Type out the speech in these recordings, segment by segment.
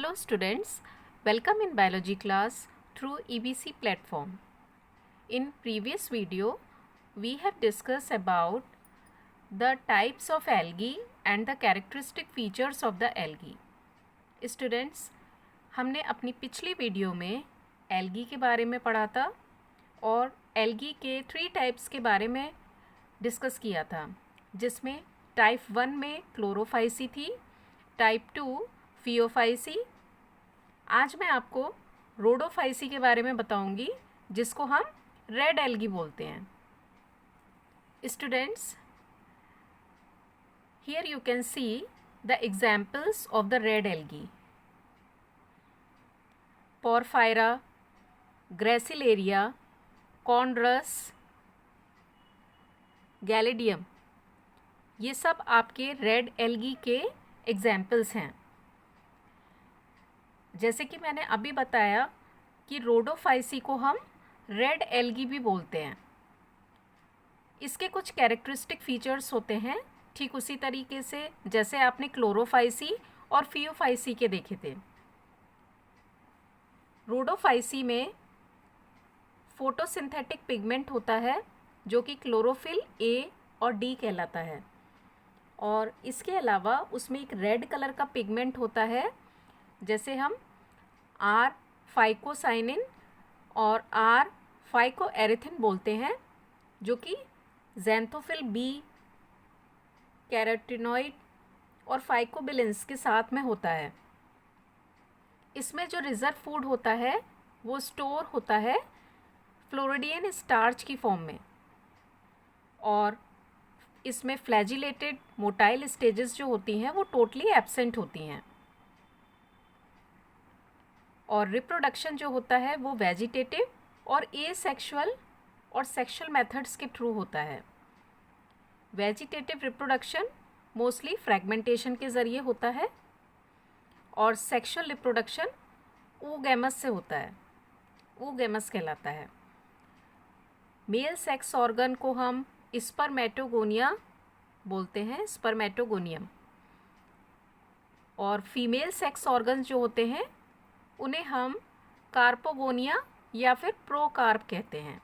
Hello students, welcome in biology class through EBC platform. In previous video, we have discussed about the types of algae and the characteristic features of the algae. Students, हमने अपनी पिछली video में algae के बारे में पढ़ा था और algae के 3 टाइप्स के बारे में डिस्कस किया था, जिसमें टाइप 1 में क्लोरोफाइसी थी, टाइप 2 फियोफाइसी। आज मैं आपको रोडोफाइसी के बारे में बताऊंगी, जिसको हम रेड एल्गी बोलते हैं। Students, here you can see the examples of the red algae: Porphyra, Gracilaria, Chondrus, Gelidium. ये सब आपके रेड एल्गी के एग्जाम्पल्स हैं। जैसे कि मैंने अभी बताया कि रोडोफाइसी को हम रेड एल्गी भी बोलते हैं। इसके कुछ कैरेक्टरिस्टिक फीचर्स होते हैं, ठीक उसी तरीके से जैसे आपने क्लोरोफाइसी और फियोफाइसी के देखे थे। रोडोफाइसी में फोटोसिंथेटिक पिगमेंट होता है, जो कि क्लोरोफिल ए और डी कहलाता है, और इसके अलावा उसमें एक रेड कलर का पिगमेंट होता है, जैसे हम आर फाइकोसाइनिन और आर फाइकोएरिथिन बोलते हैं, जो कि ज़ैंथोफिल बी, कैरोटिनॉइड और फाइकोबिलिन्स के साथ में होता है। इसमें जो रिजर्व फूड होता है वो स्टोर होता है फ्लोरिडियन स्टार्च की फॉर्म में, और इसमें फ्लैजिलेटेड मोटाइल स्टेजेस जो होती हैं वो टोटली एब्सेंट होती हैं, और रिप्रोडक्शन जो होता है वो वेजिटेटिव और एसेक्सुअल और सेक्सुअल मेथड्स के थ्रू होता है। वेजिटेटिव रिप्रोडक्शन मोस्टली फ्रैगमेंटेशन के ज़रिए होता है, और सेक्सुअल रिप्रोडक्शन oogamous से होता है, oogamous कहलाता है। मेल सेक्स ऑर्गन को हम स्पर्मेटोगोनिया बोलते हैं, स्पर्मेटोगोनियम, और फीमेल सेक्स ऑर्गन्स जो होते हैं उन्हें हम कार्पोगोनिया या फिर प्रोकार्प कहते हैं।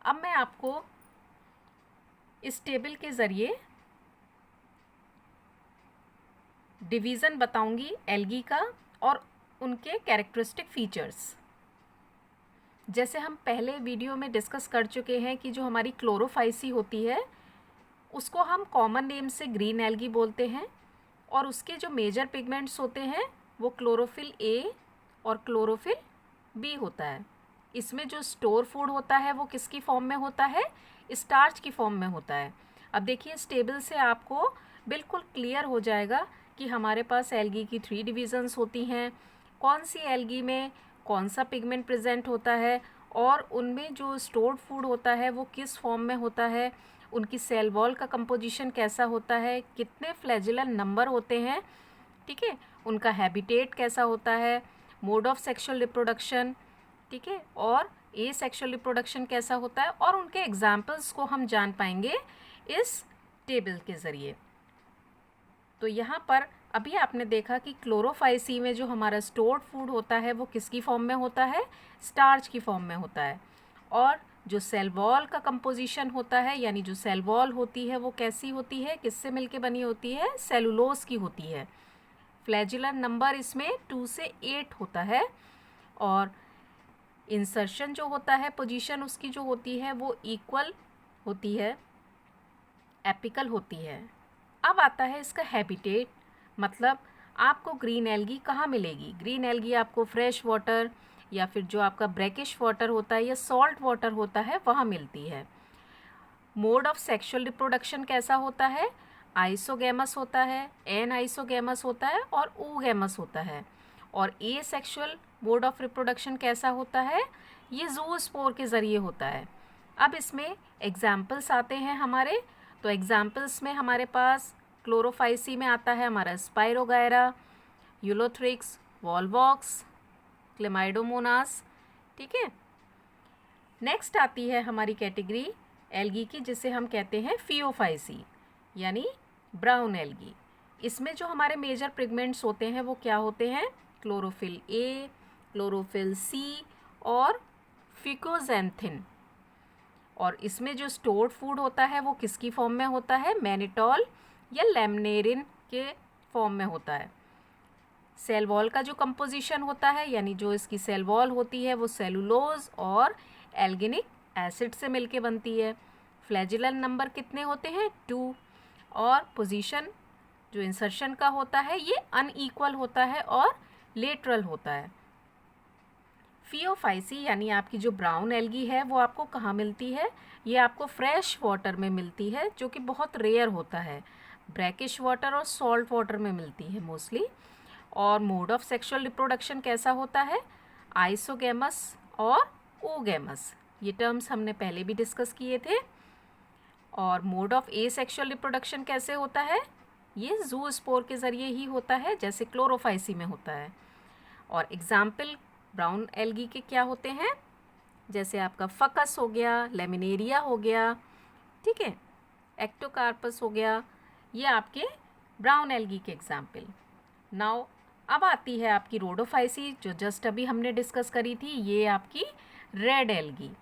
अब मैं आपको इस टेबल के ज़रिए डिवीज़न बताऊंगी एल्गी का और उनके कैरेक्टरिस्टिक फीचर्स। जैसे हम पहले वीडियो में डिस्कस कर चुके हैं कि जो हमारी क्लोरोफाइसी होती है उसको हम कॉमन नेम से ग्रीन एल्गी बोलते हैं, और उसके जो मेजर पिगमेंट्स होते हैं वो क्लोरोफिल ए और क्लोरोफिल बी होता है। इसमें जो स्टोर फूड होता है वो किसकी फॉर्म में होता है? स्टार्च की फॉर्म में होता है। अब देखिए, इस टेबल से आपको बिल्कुल क्लियर हो जाएगा कि हमारे पास एल्गी की 3 डिवीज़न्स होती हैं, कौन सी एल्गी में कौन सा पिगमेंट प्रेजेंट होता है, और उनमें जो स्टोर्ड फूड होता है वो किस फॉर्म में होता है, उनकी सेल वॉल का कंपोजिशन कैसा होता है, कितने फ्लैजिलर नंबर होते हैं, ठीक है, उनका हैबिटेट कैसा होता है, मोड ऑफ सेक्सुअल रिप्रोडक्शन, ठीक है, और ए सेक्सुअल रिप्रोडक्शन कैसा होता है, और उनके एग्जाम्पल्स को हम जान पाएंगे इस टेबल के ज़रिए। तो यहाँ पर अभी आपने देखा कि क्लोरोफाइसी में जो हमारा स्टोर्ड फूड होता है वो किसकी फॉर्म में होता है? स्टार्च की फॉर्म में होता है, और जो सेल वॉल का कंपोजिशन होता है, यानी जो सेल वॉल होती है वो कैसी होती है, किससे मिलके बनी होती है? सेलुलोज की होती है। फ्लैजिलर नंबर इसमें 2 से 8 होता है, और इंसर्शन जो होता है, पोजीशन उसकी जो होती है वो इक्वल होती है, एपिकल होती है। अब आता है इसका हैबिटेट, मतलब आपको ग्रीन एल्गी कहाँ मिलेगी? ग्रीन एल्गी आपको फ्रेश वाटर या फिर जो आपका ब्रैकिश वाटर होता है या सॉल्ट वाटर होता है वहाँ मिलती है। मोड ऑफ सेक्सुअल रिप्रोडक्शन कैसा होता है? आइसोगैमस होता है, एन आइसोगैमस होता है और oogamous होता है। और ए सेक्सुअल मोड ऑफ रिप्रोडक्शन कैसा होता है? ये ज़ूस्पोर के ज़रिए होता है। अब इसमें एग्जाम्पल्स आते हैं हमारे, तो एग्जाम्पल्स में हमारे पास क्लोरोफाइसी में आता है हमारा स्पाइरोगायरा, यूलोथ्रिक्स, वॉलवॉक्स, क्लेमाइडोमोनास, ठीक है। नेक्स्ट आती है हमारी कैटेगरी एल्गी की, जिसे हम कहते हैं फियोफाइसी, यानी ब्राउन एल्गी। इसमें जो हमारे मेजर पिगमेंट्स होते हैं वो क्या होते हैं? क्लोरोफिल ए, क्लोरोफिल सी और फिकोजेंथिन। और इसमें जो स्टोर्ड फूड होता है वो किसकी फॉर्म में होता है? मैनिटॉल या लैमिनेरिन के फॉर्म में होता है। सेल वॉल का जो कंपोजिशन होता है, यानी जो इसकी सेल वॉल होती है, वो सेलुलोज और एल्गिनिक एसिड से मिलके बनती है। फ्लैजिलन नंबर कितने होते हैं? 2। और पोजीशन जो इंसर्शन का होता है ये अनइक्वल होता है और लेटरल होता है। फियोफाइसी यानी आपकी जो ब्राउन एल्गी है वो आपको कहाँ मिलती है? ये आपको फ्रेश वाटर में मिलती है, जो कि बहुत रेयर होता है। ब्रैकिश वाटर और सॉल्ट वाटर में मिलती है मोस्टली। और मोड ऑफ सेक्सुअल रिप्रोडक्शन कैसा होता है? आइसोगैमस और ओगैमस। ये टर्म्स हमने पहले भी डिस्कस किए थे। और मोड ऑफ एसेक्सुअल रिप्रोडक्शन कैसे होता है? ये ज़ूस्पोर के ज़रिए ही होता है, जैसे क्लोरोफाइसी में होता है। और एग्जाम्पल ब्राउन एल्गी के क्या होते हैं? जैसे आपका फकस हो गया, लेमिनेरिया हो गया, ठीक है, एक्टोकार्पस हो गया, ये आपके ब्राउन एल्गी के एग्जाम्पल। नाउ अब आती है आपकी रोडोफाइसी, जो जस्ट अभी हमने डिस्कस करी थी। ये आपकी रेड एल्गी,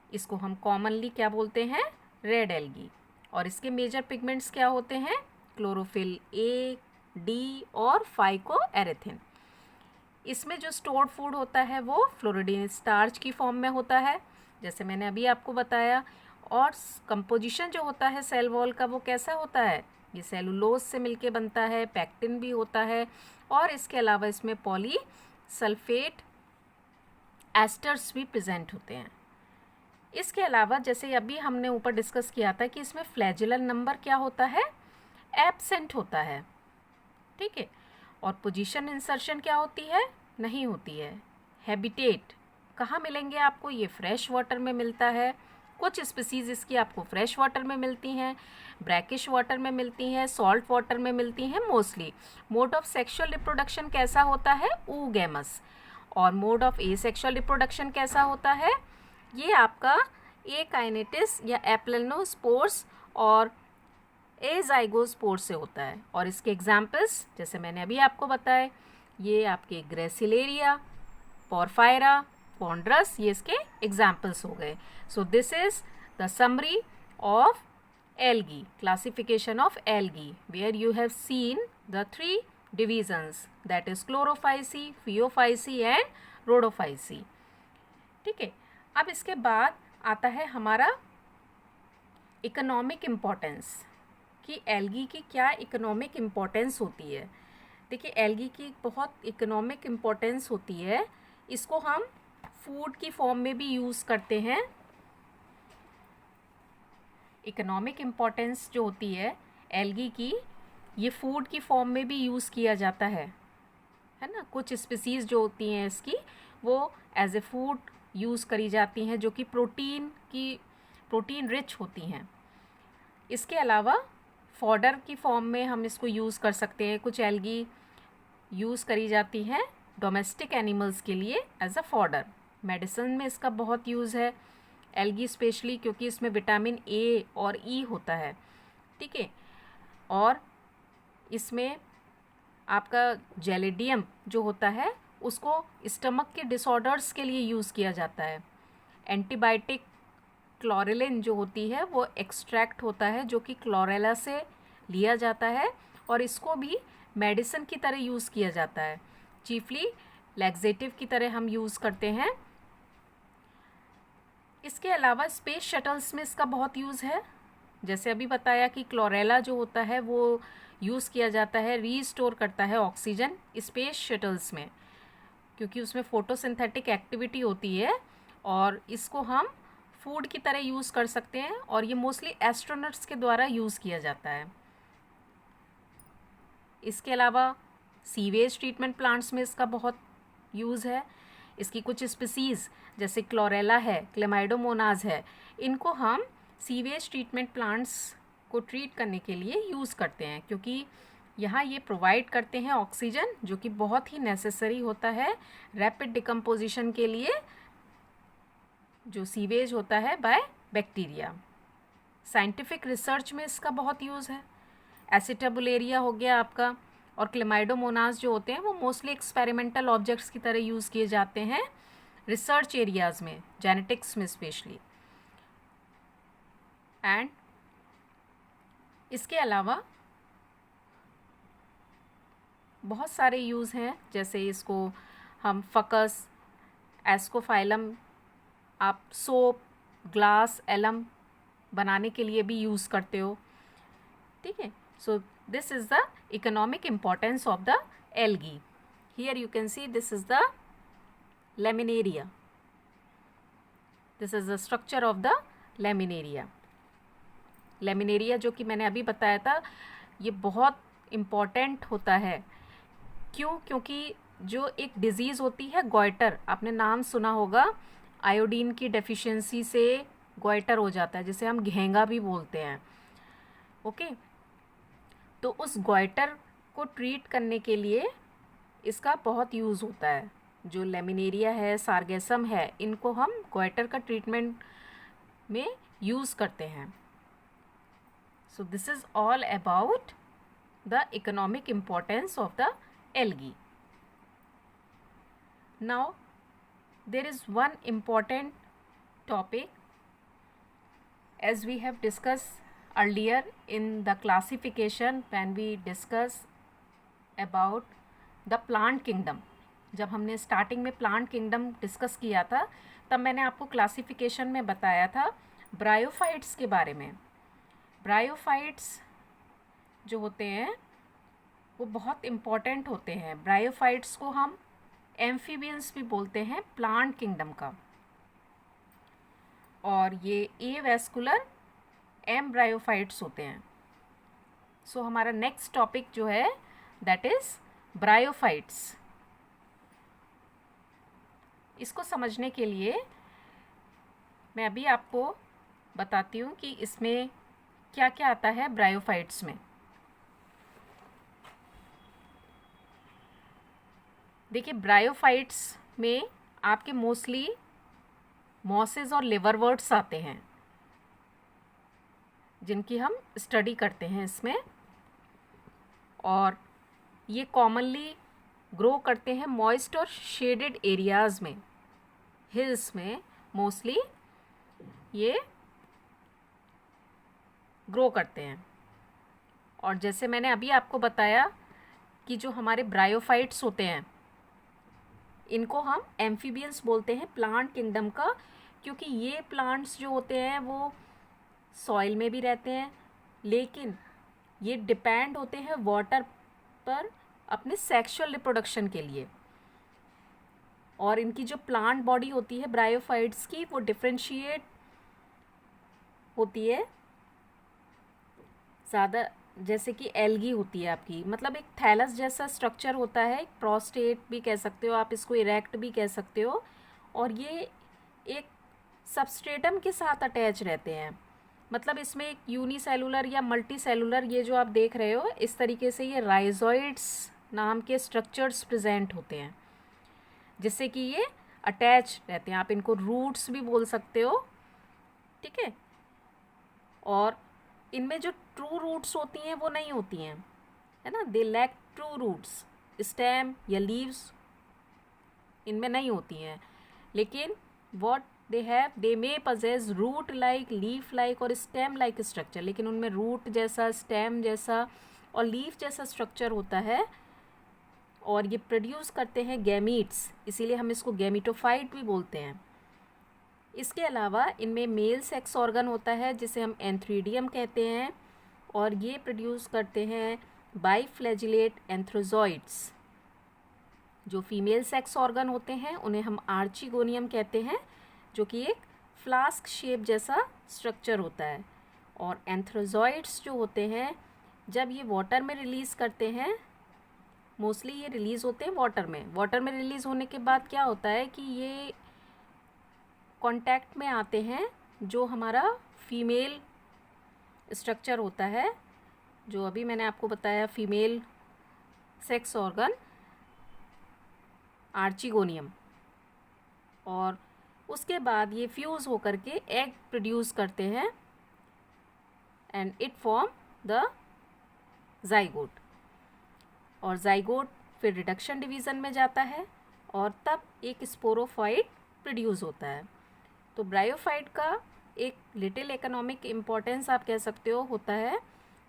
इसको हम कॉमनली क्या बोलते हैं? Red algae. और इसके मेजर पिगमेंट्स क्या होते हैं? क्लोरोफिल ए, डी और फाइकोएरिथिन। इसमें जो स्टोर्ड फूड होता है वो फ्लोरिडीन स्टार्च की फॉर्म में होता है, जैसे मैंने अभी आपको बताया। और कंपोजिशन जो होता है सेल वॉल का वो कैसा होता है? ये सेलुलोज से मिलके बनता है, पैक्टिन भी होता है, और इसके अलावा इसमें पॉलीसल्फेट एस्टर्स भी प्रेजेंट होते हैं। इसके अलावा जैसे अभी हमने ऊपर डिस्कस किया था कि इसमें फ्लैजिलन नंबर क्या होता है? एब्सेंट होता है, ठीक है। और पोजीशन इंसर्शन क्या होती है? नहीं होती है। हैबिटेट कहाँ मिलेंगे आपको? ये फ्रेश वाटर में मिलता है। कुछ स्पीसीज इसकी आपको फ्रेश वाटर में मिलती हैं, ब्रैकिश वाटर में मिलती हैं, सॉल्ट वाटर में मिलती हैं mostly. Mode of sexual reproduction कैसा होता है? oogamous। और मोड ऑफ एसेक्सुअल रिप्रोडक्शन कैसा होता है? ये आपका एकाइनेटिस या एप्लेनोस्पोर्स और एजाइगोस्पोर्स से होता है। और इसके एग्जाम्पल्स जैसे मैंने अभी आपको बताए, ये आपके ग्रेसिलेरिया, पोरफायरा, कॉन्ड्रस, ये इसके एग्जाम्पल्स हो गए। So this is the summary of algae, classification of algae, where you have seen the 3 divisions, that is Chlorophyceae, Phaeophyceae and Rhodophyceae, ठीक है। अब इसके बाद आता है हमारा इकोनॉमिक इम्पोर्टेंस, कि एल्गी की क्या इकोनॉमिक इम्पोर्टेंस होती है। देखिए, एल्गी की बहुत इकोनॉमिक इम्पोर्टेंस होती है। इसको हम फूड की फॉर्म में भी यूज़ करते हैं। इकोनॉमिक इम्पोर्टेंस जो होती है एल्गी की, ये फूड की फॉर्म में भी यूज़ किया जाता है ना। कुछ स्पीसीज़ जो होती हैं इसकी, वो एज ए फूड यूज़ करी जाती हैं, जो कि प्रोटीन रिच होती हैं। इसके अलावा फॉडर की फॉर्म में हम इसको यूज़ कर सकते हैं। कुछ एल्गी यूज़ करी जाती हैं डोमेस्टिक एनिमल्स के लिए एज अ फॉडर। मेडिसिन में इसका बहुत यूज़ है, एल्गी स्पेशली, क्योंकि इसमें विटामिन ए और ई होता है, ठीक है। और इसमें आपका जेलिडियम जो होता है उसको स्टमक के डिसऑर्डर्स के लिए यूज़ किया जाता है। एंटीबायोटिक क्लोरेलिन जो होती है वो एक्सट्रैक्ट होता है, जो कि क्लोरेला से लिया जाता है, और इसको भी मेडिसिन की तरह यूज़ किया जाता है। चीफली लैक्सेटिव की तरह हम यूज़ करते हैं। इसके अलावा स्पेस शटल्स में इसका बहुत यूज़ है। जैसे अभी बताया कि क्लोरेला जो होता है वो यूज़ किया जाता है, रीस्टोर करता है ऑक्सीजन स्पेस शटल्स में, क्योंकि उसमें फोटोसिंथेटिक एक्टिविटी होती है, और इसको हम फूड की तरह यूज़ कर सकते हैं। और ये मोस्टली एस्ट्रोनॉट्स के द्वारा यूज़ किया जाता है। इसके अलावा सीवेज ट्रीटमेंट प्लांट्स में इसका बहुत यूज़ है। इसकी कुछ स्पीसीज़ जैसे क्लोरेला है, क्लेमाइडोमोनाज है, इनको हम सीवेज ट्रीटमेंट प्लांट्स को ट्रीट करने के लिए यूज़ करते हैं, क्योंकि यहाँ ये प्रोवाइड करते हैं ऑक्सीजन, जो कि बहुत ही नेसेसरी होता है रैपिड डिकम्पोजिशन के लिए, जो सीवेज होता है बाय बैक्टीरिया। साइंटिफिक रिसर्च में इसका बहुत यूज़ है। एसिटाबुलेरिया हो गया आपका, और क्लेमाइडोमोनास जो होते हैं वो मोस्टली एक्सपेरिमेंटल ऑब्जेक्ट्स की तरह यूज़ किए जाते हैं रिसर्च एरियाज़ में, जेनेटिक्स में स्पेशली। एंड इसके अलावा बहुत सारे यूज़ हैं, जैसे इसको हम फकस, एस्कोफाइलम, आप सोप, ग्लास, एलम बनाने के लिए भी यूज़ करते हो, ठीक है। So this is the economic importance of the algae. Here you can see this is the laminaria, this is the structure of the laminaria. Laminaria जो कि मैंने अभी बताया था, ये बहुत इम्पॉर्टेंट होता है। क्यों? क्योंकि जो एक डिज़ीज़ होती है गॉइटर, आपने नाम सुना होगा, आयोडीन की डेफिशिएंसी से गॉइटर हो जाता है, जिसे हम घेंगा भी बोलते हैं, ओके। तो उस गॉइटर को ट्रीट करने के लिए इसका बहुत यूज़ होता है। जो लेमिनेरिया है, सार्गेसम है, इनको हम गॉइटर का ट्रीटमेंट में यूज़ करते हैं। सो this is all about the economic importance of the algae. Now there is one important topic, as we have discussed earlier in the classification when we discuss about the plant kingdom. जब हमने starting में plant kingdom discuss किया था, तब मैंने आपको classification में बताया था ब्रायोफाइट्स के बारे में। ब्रायोफाइट्स जो होते हैं वो बहुत इम्पॉर्टेंट होते हैं। ब्रायोफाइट्स को हम एम्फीबियंस भी बोलते हैं प्लांट किंगडम का, और ये एवेस्कुलर एम्ब्रायोफाइट्स होते हैं। सो हमारा नेक्स्ट टॉपिक जो है दैट इज़ ब्रायोफाइट्स। इसको समझने के लिए मैं अभी आपको बताती हूँ कि इसमें क्या क्या आता है ब्रायोफाइट्स में। देखिए, ब्रायोफाइट्स में आपके मोस्टली मॉसेस और लिवरवर्ट्स आते हैं, जिनकी हम स्टडी करते हैं इसमें, और ये कॉमनली ग्रो करते हैं मॉइस्ट और शेडेड एरियाज़ में, हिल्स में मोस्टली ये ग्रो करते हैं। और जैसे मैंने अभी आपको बताया कि जो हमारे ब्रायोफाइट्स होते हैं इनको हम एम्फीबियंस बोलते हैं प्लांट किंगडम का, क्योंकि ये प्लांट्स जो होते हैं वो सॉइल में भी रहते हैं, लेकिन ये डिपेंड होते हैं वाटर पर अपने सेक्सुअल रिप्रोडक्शन के लिए। और इनकी जो प्लांट बॉडी होती है ब्रायोफाइट्स की, वो डिफ्रेंशिएट होती है ज़्यादा, जैसे कि एल्गी होती है आपकी, मतलब एक थैलस जैसा स्ट्रक्चर होता है, एक प्रोस्टेट भी कह सकते हो आप इसको, इरेक्ट भी कह सकते हो, और ये एक सबस्ट्रेटम के साथ अटैच रहते हैं। मतलब इसमें एक यूनिसेलुलर या मल्टी सेलुलर, ये जो आप देख रहे हो इस तरीके से, ये राइजोइड्स नाम के स्ट्रक्चर्स प्रेजेंट होते हैं, जिससे कि ये अटैच रहते हैं। आप इनको रूट्स भी बोल सकते हो, ठीक है। और इनमें जो ट्रू रूट्स होती हैं वो नहीं होती हैं, है ना, they lack true roots. Stem या लीव्स इनमें नहीं होती हैं, लेकिन what they have, they may possess root like, leaf like और स्टेम लाइक स्ट्रक्चर, लेकिन उनमें रूट जैसा, स्टेम जैसा और लीफ जैसा स्ट्रक्चर होता है, और ये प्रोड्यूस करते हैं गैमीट्स, इसीलिए हम इसको गैमीटोफाइट भी बोलते हैं। इसके अलावा इनमें मेल सेक्स ऑर्गन होता है जिसे हम एंथ्रीडियम कहते हैं, और ये प्रोड्यूस करते हैं बाइफ्लैजिलेट एंथ्रोजॉइड्स। जो फीमेल सेक्स ऑर्गन होते हैं उन्हें हम आर्चिगोनियम कहते हैं, जो कि एक फ्लास्क शेप जैसा स्ट्रक्चर होता है। और एंथ्रोजॉइड्स जो होते हैं, जब ये वाटर में रिलीज़ करते हैं, मोस्टली ये रिलीज़ होते हैं वाटर में। वाटर में रिलीज़ होने के बाद क्या होता है कि ये कांटेक्ट में आते हैं जो हमारा फीमेल स्ट्रक्चर होता है, जो अभी मैंने आपको बताया फीमेल सेक्स ऑर्गन आर्चिगोनियम, और उसके बाद ये फ्यूज़ होकर के एग प्रोड्यूस करते हैं, and it form the zygote, और जाइगोट फिर रिडक्शन डिवीज़न में जाता है और तब एक स्पोरोफाइट प्रोड्यूस होता है। तो ब्रायोफाइट का एक लिटिल इकोनॉमिक इम्पोर्टेंस आप कह सकते हो होता है,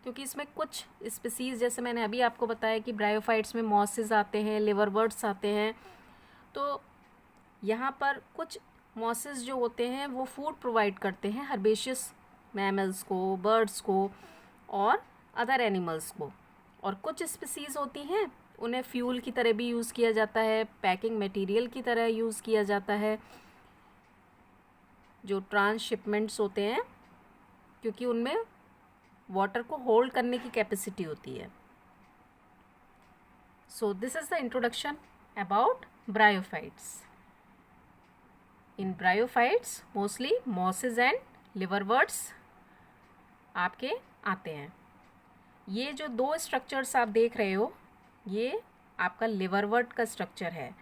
क्योंकि इसमें कुछ स्पीसीज़, जैसे मैंने अभी आपको बताया कि ब्रायोफाइट्स में मॉसेस आते हैं, लिवरवर्ट्स आते हैं, तो यहाँ पर कुछ मॉसेस जो होते हैं वो फूड प्रोवाइड करते हैं हर्बेशियस मैमल्स को, बर्ड्स को और अदर एनिमल्स को। और कुछ स्पीसीज़ होती हैं उन्हें फ्यूल की तरह भी यूज़ किया जाता है, पैकिंग मटेरियल की तरह यूज़ किया जाता है, जो ट्रांसशिपमेंट्स होते हैं, क्योंकि उनमें वाटर को होल्ड करने की कैपेसिटी होती है। So this is the introduction about bryophytes. In bryophytes mostly mosses and liverworts आपके आते हैं। ये जो दो स्ट्रक्चर्स आप देख रहे हो, ये आपका लिवरवर्ट का स्ट्रक्चर है।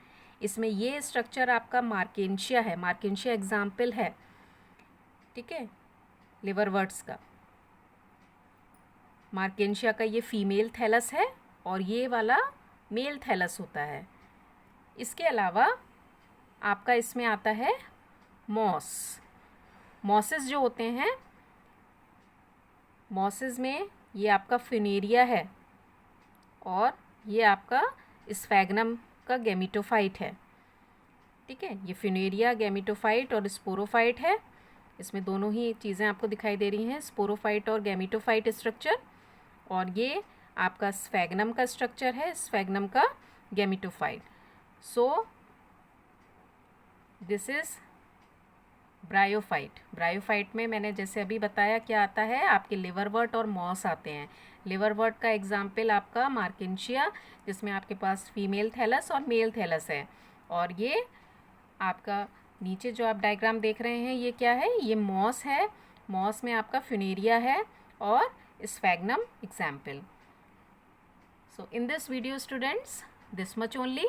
इसमें ये स्ट्रक्चर आपका मार्केंशिया है, मार्केंशिया एग्जाम्पल है, ठीक है, लिवरवर्ट्स का। मार्केंशिया का ये फीमेल थैलस है और ये वाला मेल थैलस होता है। इसके अलावा आपका इसमें आता है मॉसेस जो होते हैं, मॉसेस में ये आपका फिनेरिया है और ये आपका स्फैग्नम का गैमेटोफाइट है, ठीक है। ये फिनेरिया, गैमेटोफाइट और स्पोरोफाइट है। इसमें दोनों ही चीज़ें आपको दिखाई दे रही हैं, स्पोरोफाइट और गैमेटोफाइट स्ट्रक्चर। और ये आपका स्फैग्नम का स्ट्रक्चर है, स्फैग्नम का gametophyte. So this is bryophyte. Bryophyte में मैंने जैसे अभी बताया क्या आता है, आपके लिवरवर्ट और मॉस आते हैं। लिवरवर्ट का एग्जाम्पल आपका मार्केंशिया, जिसमें आपके पास फीमेल थैलस और मेल थैलस है। और ये आपका नीचे जो आप डायग्राम देख रहे हैं, ये क्या है, ये मॉस है। मॉस में आपका फिनेरिया है और sphagnum example. So in this video students, this much only.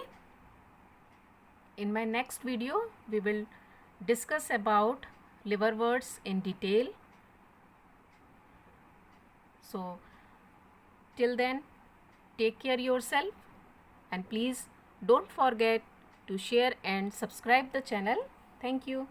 In my next video we will discuss about liverworts in detail. So till then, take care yourself and please don't forget to share and subscribe the channel. Thank you.